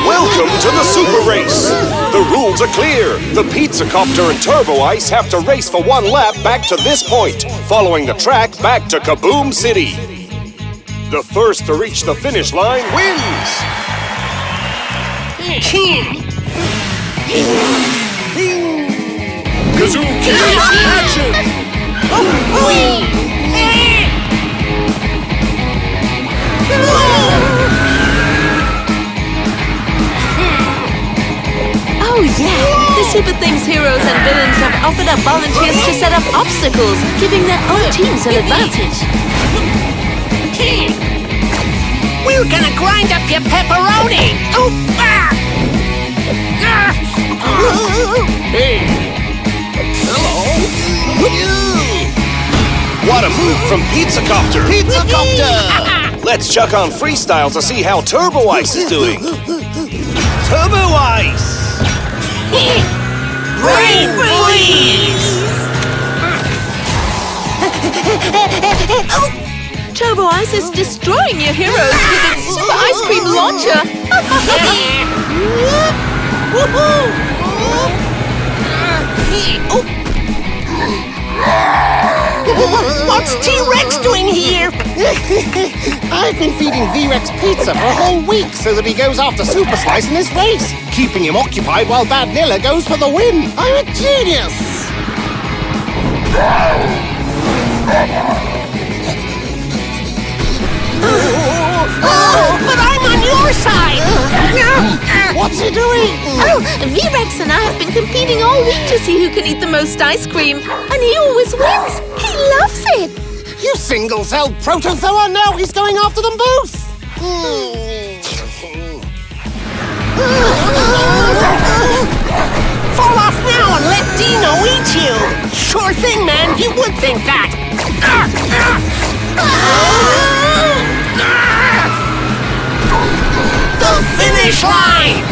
Welcome to the Super Race. The rules are clear. The PIZZACOPTER and Turbo Ice have to race for one lap back to this point, following the track back to Kaboom City. The first to reach the finish line wins. Kazoo action! Oh yeah! The Super Things heroes and villains have offered up volunteers to set up obstacles, giving their own teams an advantage. We're gonna grind up your pepperoni! Oh, Hey! Hello! What a move from PIZZACOPTER! PIZZACOPTER! Let's chuck on freestyle to see how Turbo Ice is doing. Turbo Ice! brain freeze! Turbo Ice is destroying your heroes with its super ice cream launcher. What's T-Rex doing here? I've been feeding V-Rex pizza for a whole week so that he goes after Super Slice in this race, keeping him occupied while Bad Nilla goes for the win. I'm a genius! But I'm on your side! What's he doing? Oh, V-Rex and I have been competing all week to see who can eat the most ice cream, and he always wins. He loves it. You single-celled protozoa! Now he's going after them both! Fall off now and let Dino eat you! Sure thing, man, you would think that! The finish line!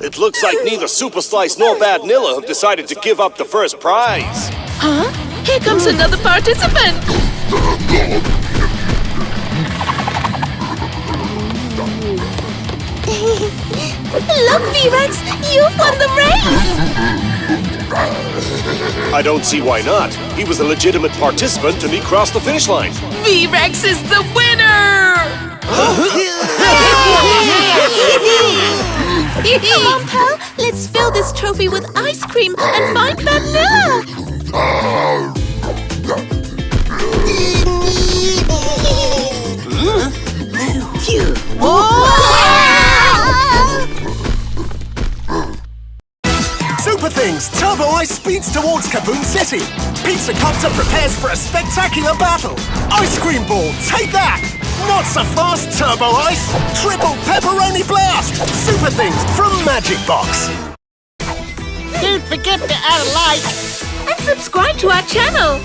It looks like neither Super Slice nor Bad Nilla have decided to give up the first prize. Huh? Here comes another participant. Look, V-Rex, you've won the race. I don't see why not. He was a legitimate participant and he crossed the finish line. V-Rex is the winner. Come on, pal. Let's fill this trophy with ice cream and find Bad Nilla. Phew. Super Things Turbo Ice speeds towards Kaboom City. PIZZACOPTER prepares for a spectacular battle. Ice cream ball, take that! Not so fast, Turbo Ice! Triple pepperoni blast! Super Things from Magic Box. Don't forget to add a like. And subscribe to our channel.